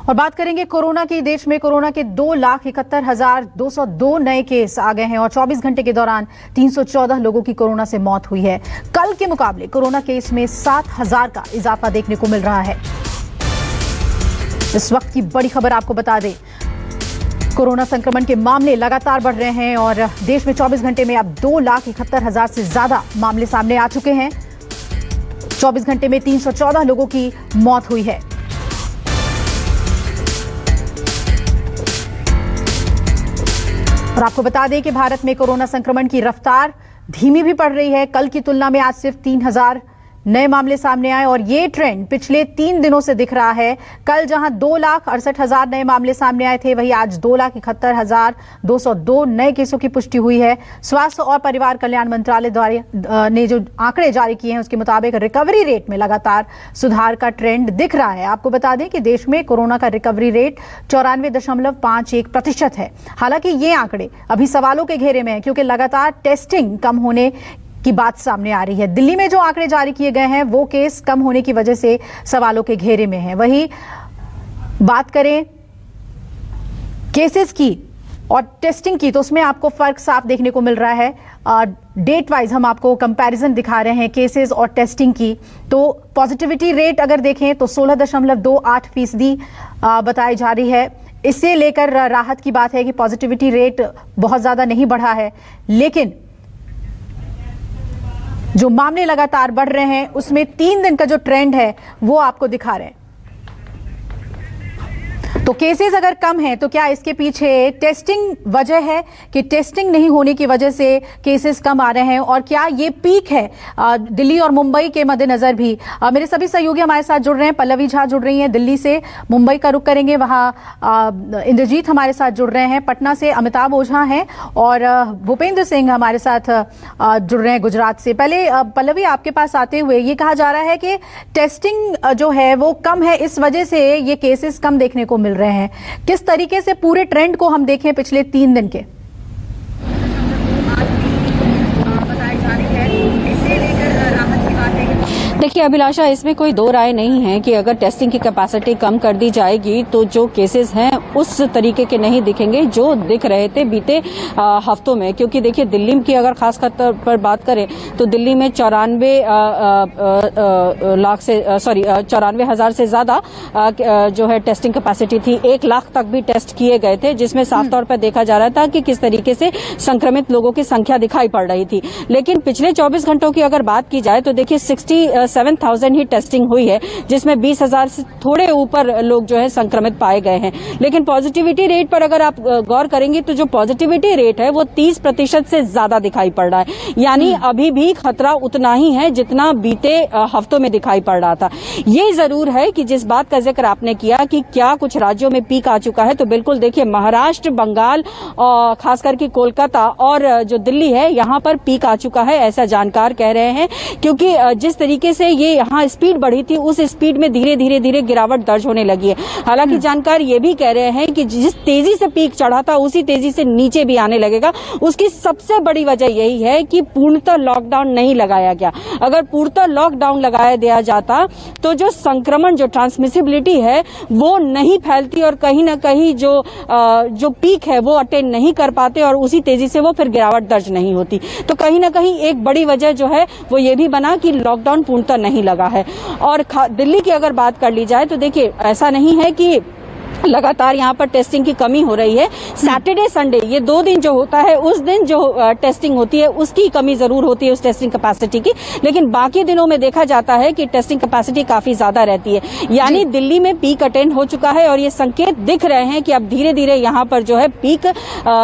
और बात करेंगे कोरोना की। देश में कोरोना के 2,71,202 नए केस आ गए हैं और 24 घंटे के दौरान 314 लोगों की कोरोना से मौत हुई है। कल के मुकाबले कोरोना केस में 7,000 का इजाफा देखने को मिल रहा है। इस वक्त की बड़ी खबर आपको बता दें, कोरोना संक्रमण के मामले लगातार बढ़ रहे हैं और देश में 24 घंटे में अब 2,71,000 से ज्यादा मामले सामने आ चुके हैं। 24 घंटे में 314 लोगों की मौत हुई है। और आपको बता दें कि भारत में कोरोना संक्रमण की रफ्तार धीमी भी पड़ रही है। कल की तुलना में आज सिर्फ 3,000 नए मामले सामने आए और ये ट्रेंड पिछले 3 दिनों से दिख रहा है। कल जहां 2,68,000 नए मामले सामने आए थे, वहीं आज 2,71,202 नए केसों की पुष्टि हुई है। स्वास्थ्य और परिवार कल्याण मंत्रालय द्वारा ने जो आंकड़े जारी किए हैं उसके मुताबिक रिकवरी रेट में लगातार सुधार का ट्रेंड दिख रहा है। आपको बता दें कि देश में कोरोना का रिकवरी रेट 94.51% है। हालांकि ये आंकड़े अभी सवालों के घेरे में है क्योंकि लगातार टेस्टिंग कम होने की बात सामने आ रही है। दिल्ली में जो आंकड़े जारी किए गए हैं वो केस कम होने की वजह से सवालों के घेरे में है। वहीं बात करें केसेस की और टेस्टिंग की तो उसमें आपको फर्क साफ देखने को मिल रहा है। डेट वाइज हम आपको कंपैरिजन दिखा रहे हैं केसेस और टेस्टिंग की। तो पॉजिटिविटी रेट अगर देखें तो 16.28% बताई जा रही है। इससे लेकर राहत की बात है कि पॉजिटिविटी रेट बहुत ज्यादा नहीं बढ़ा है, लेकिन जो मामले लगातार बढ़ रहे हैं उसमें 3 दिन का जो ट्रेंड है वो आपको दिखा रहे हैं। तो केसेस अगर कम हैं तो क्या इसके पीछे टेस्टिंग वजह है कि टेस्टिंग नहीं होने की वजह से केसेस कम आ रहे हैं, और क्या ये पीक है दिल्ली और मुंबई के मद्देनजर भी? मेरे सभी सहयोगी हमारे साथ जुड़ रहे हैं। पल्लवी झा जुड़ रही हैं दिल्ली से, मुंबई का रुख करेंगे, वहां इंद्रजीत हमारे साथ जुड़ रहे हैं, पटना से अमिताभ ओझा हैं और भूपेंद्र सिंह हमारे साथ जुड़ रहे हैं गुजरात से। पहले पल्लवी, आपके पास आते हुए ये कहा जा रहा है कि टेस्टिंग जो है वो कम है, इस वजह से ये केसेस कम देखने को मिल रहे हैं। किस तरीके से पूरे ट्रेंड को हम देखें पिछले 3 दिन के? देखिए अभिलाषा, इसमें कोई दो राय नहीं है कि अगर टेस्टिंग की कैपेसिटी कम कर दी जाएगी तो जो केसेस हैं उस तरीके के नहीं दिखेंगे जो दिख रहे थे बीते हफ्तों में। क्योंकि देखिए दिल्ली की अगर खास तौर पर बात करें तो दिल्ली में 94,000 से ज्यादा जो है टेस्टिंग कैपेसिटी थी। 1 लाख तक भी टेस्ट किए गए थे, जिसमें साफ तौर पर देखा जा रहा था कि किस तरीके से संक्रमित लोगों की संख्या दिखाई पड़ रही थी। लेकिन पिछले 24 घंटों की अगर बात की जाए तो देखिए 67,000 ही टेस्टिंग हुई है, जिसमें 20,000 से थोड़े ऊपर लोग जो है संक्रमित पाए गए हैं। लेकिन पॉजिटिविटी रेट पर अगर आप गौर करेंगे तो जो पॉजिटिविटी रेट है वो 30% से ज्यादा दिखाई पड़ रहा है। यानी अभी भी खतरा उतना ही है जितना बीते हफ्तों में दिखाई पड़ रहा था। ये जरूर है कि जिस बात का जिक्र आपने किया कि क्या कुछ राज्यों में पीक आ चुका है, तो बिल्कुल देखिए महाराष्ट्र, बंगाल और खासकर कि कोलकाता और जो दिल्ली है यहाँ पर पीक आ चुका है, ऐसा जानकार कह रहे हैं। क्योंकि जिस तरीके से ये यहाँ स्पीड बढ़ी थी उस स्पीड में धीरे धीरे गिरावट दर्ज होने लगी है। हालांकि जानकार ये भी कह रहे हैं कि जिस तेजी से पीक चढ़ा था उसी तेजी से नीचे भी आने लगेगा। उसकी सबसे बड़ी वजह यही है कि पूर्णतः लॉकडाउन नहीं लगाया गया। अगर पूर्णतः लॉकडाउन लगाया दिया जाता तो जो संक्रमण, जो ट्रांसमिसिबिलिटी है वो नहीं फैलती और कहीं ना कहीं जो पीक है वो अटेंड नहीं कर पाते और उसी तेजी से वो फिर गिरावट दर्ज नहीं होती। तो कहीं ना कहीं एक बड़ी वजह जो है वो ये भी बना कि लॉकडाउन पूर्णतः नहीं लगा है। और दिल्ली की अगर बात कर ली जाए तो देखिए ऐसा नहीं है कि लगातार यहाँ पर टेस्टिंग की कमी हो रही है। सैटरडे संडे ये 2 दिन जो होता है उस दिन जो टेस्टिंग होती है उसकी कमी जरूर होती है, उस टेस्टिंग कैपेसिटी की। लेकिन बाकी दिनों में देखा जाता है कि टेस्टिंग कैपेसिटी काफी ज्यादा रहती है। यानी दिल्ली में पीक अटेंड हो चुका है और ये संकेत दिख रहे हैं कि अब धीरे धीरे यहाँ पर जो है पीक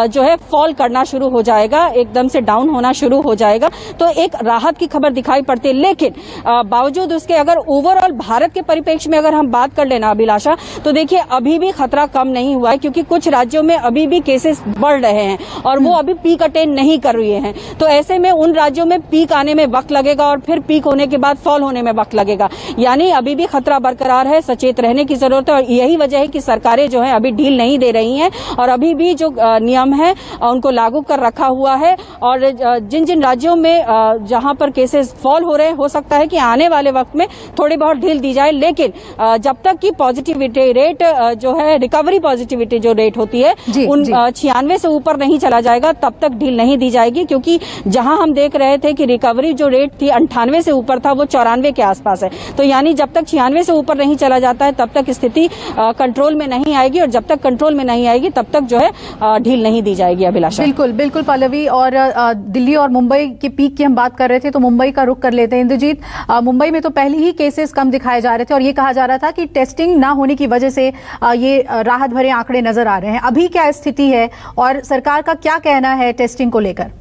जो है फॉल करना शुरू हो जाएगा, एकदम से डाउन होना शुरू हो जाएगा। तो एक राहत की खबर दिखाई पड़ती है। लेकिन बावजूद उसके अगर ओवरऑल भारत के परिप्रेक्ष्य में अगर हम बात कर लेना अभिलाषा, तो देखिए अभी भी खतरा कम नहीं हुआ है क्योंकि कुछ राज्यों में अभी भी केसेस बढ़ रहे हैं और वो अभी पीक अटेंड नहीं कर रहे हैं। तो ऐसे में उन राज्यों में पीक आने में वक्त लगेगा और फिर पीक होने के बाद फॉल होने में वक्त लगेगा। यानी अभी भी खतरा बरकरार है, सचेत रहने की जरूरत है। और यही वजह है कि सरकारें जो है अभी ढील नहीं दे रही हैं और अभी भी जो नियम है उनको लागू कर रखा हुआ है। और जिन जिन राज्यों में जहां पर केसेस फॉल हो रहे हैं, हो सकता है कि आने वाले वक्त में थोड़ी बहुत ढील दी जाए। लेकिन जब तक कि पॉजिटिविटी रेट जो जो है रिकवरी पॉजिटिविटी जो रेट होती है उन 96 से ऊपर नहीं चला जाएगा तब तक ढील नहीं दी जाएगी, क्योंकि जहां हम देख रहे थे कि रिकवरी जो रेट थी 98 से ऊपर था वो 94 के आसपास है। तो यानी जब तक 96 से ऊपर नहीं चला जाता है तब तक स्थिति कंट्रोल में नहीं आएगी, और जब तक कंट्रोल में नहीं आएगी तब तक जो है ढील नहीं दी जाएगी। अभिलाषा बिल्कुल बिल्कुल पल्लवी, और दिल्ली और मुंबई के पीक की हम बात कर रहे थे तो मुंबई का रुख कर लेते हैं। इंद्रजीत, मुंबई में तो पहले ही केसेस कम दिखाए जा रहे थे और ये कहा जा रहा था कि टेस्टिंग ना होने की वजह से ये राहत भरे आंकड़े नजर आ रहे हैं। अभी क्या स्थिति है और सरकार का क्या कहना है टेस्टिंग को लेकर?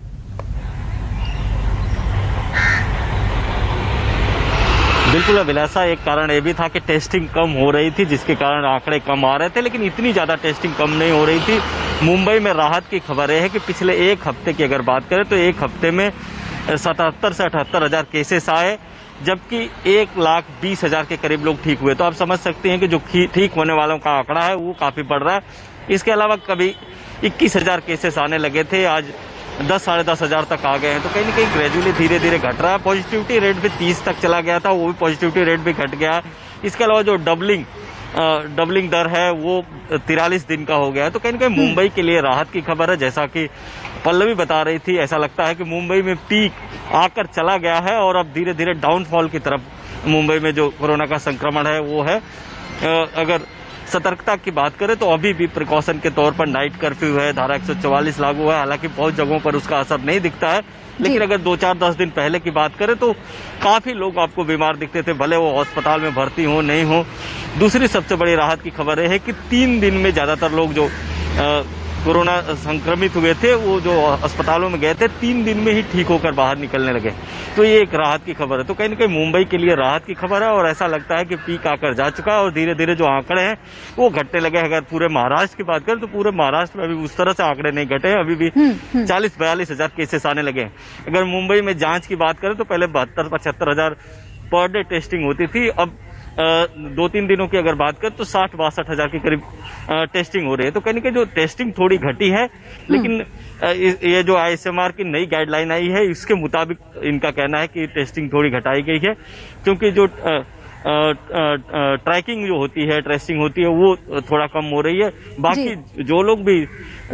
बिल्कुल अभिलाषा, एक कारण ये भी था कि टेस्टिंग कम हो रही थी जिसके कारण आंकड़े कम आ रहे थे, लेकिन इतनी ज्यादा टेस्टिंग कम नहीं हो रही थी। मुंबई में राहत की खबर है कि पिछले एक हफ्ते की अगर बात करें तो एक हफ्ते में 77 से 78 हजार केसेस आए, जबकि 1,20,000 के करीब लोग ठीक हुए। तो आप समझ सकते हैं कि जो ठीक होने वालों का आंकड़ा है वो काफी बढ़ रहा है। इसके अलावा कभी 21,000 केसेस आने लगे थे, आज 10 साढ़े 10 हजार तक आ गए हैं। तो कहीं ना कहीं ग्रेजुअली धीरे धीरे घट रहा है। पॉजिटिविटी रेट भी 30 तक चला गया था, वो भी पॉजिटिविटी रेट भी घट गया है। इसके अलावा जो डबलिंग दर है वो 43 दिन का हो गया है। तो कहीं ना कहीं मुंबई के लिए राहत की खबर है। जैसा कि पल्लवी बता रही थी, ऐसा लगता है कि मुंबई में पीक आकर चला गया है और अब धीरे धीरे डाउनफॉल की तरफ मुंबई में जो कोरोना का संक्रमण है वो है। अगर सतर्कता की बात करें तो अभी भी प्रिकॉशन के तौर पर नाइट कर्फ्यू है, धारा 144 लागू है। हालांकि बहुत जगहों पर उसका असर नहीं दिखता है, लेकिन अगर 2-4-10 दिन पहले की बात करें तो काफी लोग आपको बीमार दिखते थे, भले वो अस्पताल में भर्ती हो नहीं हो। दूसरी सबसे बड़ी राहत की खबर है कि 3 दिन में ज्यादातर लोग जो कोरोना संक्रमित हुए थे वो जो अस्पतालों में गए थे 3 दिन में ही ठीक होकर बाहर निकलने लगे। तो ये एक राहत की खबर है। तो कहीं ना कहीं मुंबई के लिए राहत की खबर है और ऐसा लगता है कि पीक आकर जा चुका है और धीरे धीरे जो आंकड़े हैं वो घटने लगे। अगर पूरे महाराष्ट्र की बात करें तो पूरे महाराष्ट्र में अभी उस तरह से आंकड़े नहीं घटे हैं, अभी भी 40-42 हजार केसेस आने लगे हैं। अगर मुंबई में जांच की बात करें तो पहले 72-75 हजार पर डे टेस्टिंग होती थी, अब 2-3 दिनों की अगर बात करें तो 60-62 हजार के करीब टेस्टिंग हो रही है। तो कहीं ना कहीं जो टेस्टिंग थोड़ी घटी है, लेकिन ये जो ICMR की नई गाइडलाइन आई है इसके मुताबिक इनका कहना है कि टेस्टिंग थोड़ी घटाई गई है, क्योंकि जो ट्रैकिंग जो होती है, ट्रेसिंग होती है वो थोड़ा कम हो रही है। बाकी जो लोग भी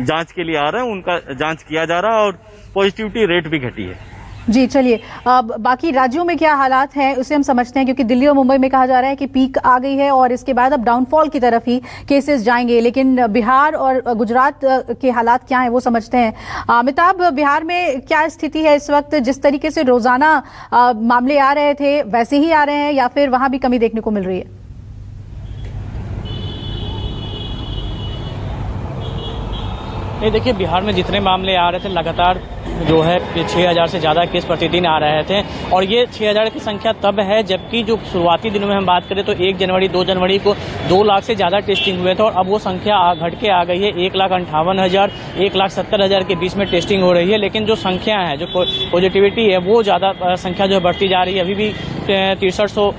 जांच के लिए आ रहे हैं उनका जांच किया जा रहा है और पॉजिटिविटी रेट भी घटी है। जी चलिए, बाकी राज्यों में क्या हालात हैं उसे हम समझते हैं, क्योंकि दिल्ली और मुंबई में कहा जा रहा है कि पीक आ गई है और इसके बाद अब डाउनफॉल की तरफ ही केसेस जाएंगे, लेकिन बिहार और गुजरात के हालात क्या हैं वो समझते हैं। अमिताभ, बिहार में क्या स्थिति है इस वक्त? जिस तरीके से रोजाना मामले आ रहे थे वैसे ही आ रहे हैं या फिर वहां भी कमी देखने को मिल रही है? नहीं, देखिए बिहार में जितने मामले आ रहे थे लगातार जो है 6,000 से ज़्यादा केस प्रतिदिन आ रहे थे, और ये 6,000 की संख्या तब है जबकि जो शुरुआती दिनों में हम बात करें तो 1 जनवरी 2 जनवरी को 2 लाख से ज़्यादा टेस्टिंग हुए थे, और अब वो संख्या घट के आ गई है 1,58,000 1,70,000 के बीच में टेस्टिंग हो रही है। लेकिन जो संख्या है, जो पॉजिटिविटी है वो ज़्यादा संख्या जो बढ़ती जा रही है। अभी भी 6300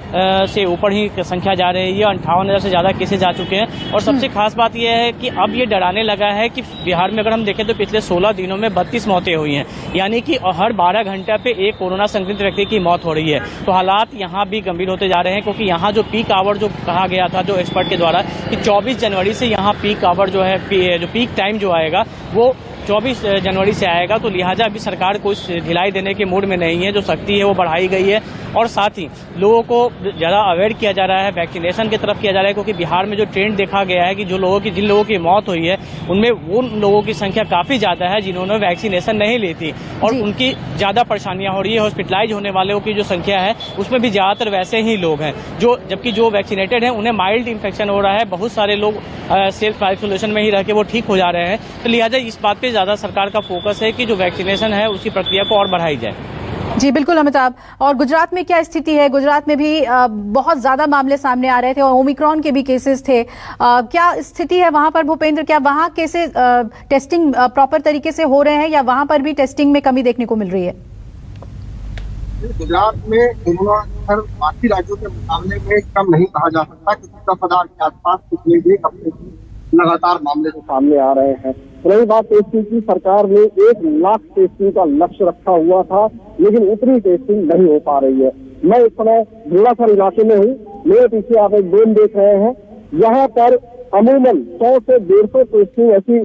से ऊपर ही संख्या जा रही है, 58,000 से ज़्यादा केसेज आ चुके हैं। और सबसे खास बात यह है कि अब ये डराने लगा है कि बिहार में अगर हम देखें तो पिछले 16 दिनों में 32 मौतें हुई हैं, यानी कि हर 12 घंटे पे एक कोरोना संक्रमित व्यक्ति की मौत हो रही है। तो हालात यहाँ भी गंभीर होते जा रहे हैं, क्योंकि यहाँ जो पीक आवर जो कहा गया था जो एक्सपर्ट के द्वारा कि 24 जनवरी से यहाँ पीक आवर जो है जो पीक टाइम जो आएगा वो 24 जनवरी से आएगा। तो लिहाजा अभी सरकार कुछ ढिलाई देने के मूड में नहीं है, जो सख्ती है वो बढ़ाई गई है और साथ ही लोगों को ज़्यादा अवेयर किया जा रहा है, वैक्सीनेशन की तरफ किया जा रहा है। क्योंकि बिहार में जो ट्रेंड देखा गया है कि जिन लोगों की मौत हुई है उनमें उन लोगों की संख्या काफ़ी ज़्यादा है जिन्होंने वैक्सीनेशन नहीं ली थी और उनकी ज़्यादा परेशानियाँ हो रही है। हॉस्पिटलाइज होने वालों की जो संख्या है उसमें भी ज़्यादातर वैसे ही लोग हैं जबकि जो वैक्सीनेटेड हैं उन्हें माइल्ड इन्फेक्शन हो रहा है। बहुत सारे लोग सेल्फ आइसोलेशन में ही रह के वो ठीक हो जा रहे हैं। तो लिहाजा इस बात पर ज़्यादा सरकार का फोकस है कि जो वैक्सीनेशन है उसकी प्रक्रिया को और बढ़ाई जाए। जी बिल्कुल अमिताभ। और गुजरात में क्या स्थिति है? गुजरात में भी बहुत ज्यादा मामले सामने आ रहे थे और ओमिक्रॉन के भी केसेस थे। क्या स्थिति है वहां पर भूपेंद्र? क्या वहां केसेस टेस्टिंग प्रॉपर तरीके से हो रहे हैं या वहां पर भी टेस्टिंग में कमी देखने को मिल रही है? गुजरात में कोरोना बाकी राज्यों के मुकाबले में कम नहीं कहा जा सकता, क्योंकि 10,000 के आसपास पिछले एक हफ्ते से लगातार मामले जो सामने आ रहे हैं। रही बात टेस्टिंग की, सरकार ने 1 लाख टेस्टिंग का लक्ष्य रखा हुआ था, लेकिन उतनी टेस्टिंग नहीं हो पा रही है। मैं इस समय घोड़ासर इलाके में हूँ, मेरे पीछे आप एक ड्रोन देख रहे हैं। यहाँ पर अमूमन 100 से 150 टेस्टिंग ऐसी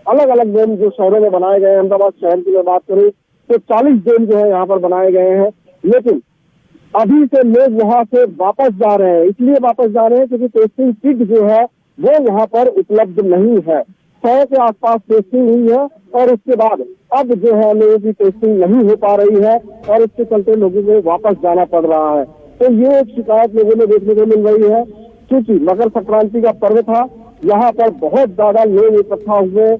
अलग अलग डैम जो शहरों में बनाए गए हैं। अहमदाबाद शहर की मैं बात करूं तो 40 डैम जो है यहाँ पर बनाए गए हैं, लेकिन अभी से लोग वहां से वापस जा रहे हैं। इसलिए वापस जा रहे हैं क्योंकि टेस्टिंग किट जो है वो यहाँ पर उपलब्ध नहीं है। 100 के आसपास टेस्टिंग हुई है और उसके बाद अब जो है लोगों की टेस्टिंग नहीं हो पा रही है और इसके चलते लोगों को वापस जाना पड़ रहा है। तो ये एक शिकायत लोगों में देखने को मिल रही है। क्योंकि मकर संक्रांति का पर्व था, यहाँ पर बहुत ज्यादा लोग इकट्ठा हुए,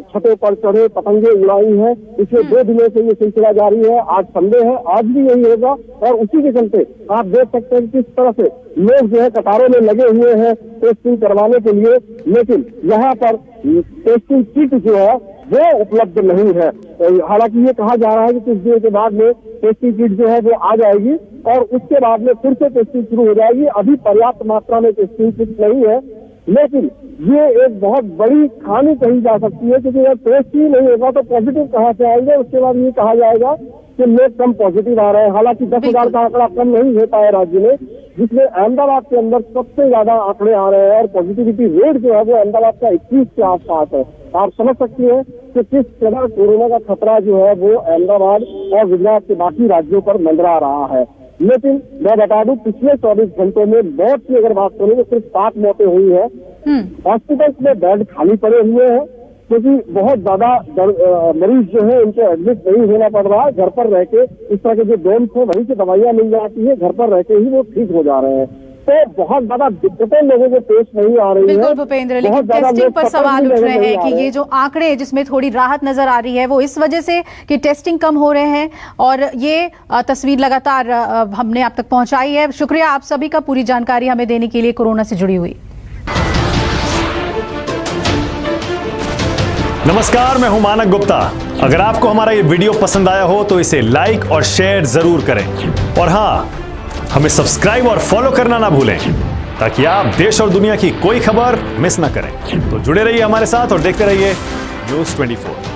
छतों पर चढ़े, पतंगे उड़ाई हैं। पिछले 2 दिनों से ये सिलसिला जारी है। आज संडे है, आज भी यही होगा और उसी के चलते आप देख सकते हैं किस तरह से लोग जो है कतारों में लगे हुए हैं टेस्टिंग करवाने के लिए, लेकिन यहाँ पर टेस्टिंग किट जो है वो उपलब्ध नहीं है। हालांकि ये कहा जा रहा है कि कुछ देर के बाद में टेस्टिंग किट जो है वो आ जाएगी और उसके बाद में फिर से टेस्टिंग शुरू हो जाएगी। अभी पर्याप्त मात्रा में टेस्टिंग किट नहीं है, लेकिन ये एक बहुत बड़ी खामी कही जा सकती है क्योंकि अगर टेस्ट ही नहीं होगा तो पॉजिटिव कहाँ से आएंगे। उसके बाद ये कहा जाएगा कि लोग कम पॉजिटिव आ रहे हैं। हालांकि 10,000 का आंकड़ा कम नहीं होता है राज्य में, जिसमें अहमदाबाद के अंदर सबसे ज्यादा आंकड़े आ रहे हैं और पॉजिटिविटी रेट जो है वो अहमदाबाद का 21 के आसपास है। आप समझ सकती हैं कि किस तरह कोरोना का खतरा जो है वो अहमदाबाद और गुजरात के बाकी राज्यों पर मंडरा रहा है। लेकिन मैं बता दूं पिछले 24 घंटों में मौत की अगर बात करूं तो सिर्फ 7 मौतें हुई है। हॉस्पिटल्स में बेड खाली पड़े हुए हैं क्योंकि बहुत ज्यादा मरीज जो है उनको एडमिट नहीं होना पड़ रहा है। घर पर रह के इस तरह के जो डोम्स है वहीं से दवाइयां मिल जाती है, घर पर रह के ही वो ठीक हो जा रहे हैं। तो बहुत ज्यादा दिक्कतें लोगों को पेश नहीं आ रही है। बिल्कुल भूपेंद्र, लेकिन टेस्टिंग पर सवाल उठ रहे हैं कि ये जो आंकड़े जिसमें थोड़ी राहत नजर आ रही है वो इस वजह से कि टेस्टिंग कम हो रहे हैं और ये तस्वीर लगातार हमने आप तक पहुंचाई है। शुक्रिया आप सभी का पूरी जानकारी हमें देने के लिए कोरोना से जुड़ी हुई। नमस्कार, मैं हूं मानक गुप्ता। अगर आपको हमारा ये वीडियो पसंद आया हो तो इसे लाइक और शेयर जरूर करें और हाँ, हमें सब्सक्राइब और फॉलो करना ना भूलें ताकि आप देश और दुनिया की कोई खबर मिस ना करें। तो जुड़े रहिए हमारे साथ और देखते रहिए न्यूज़ 24।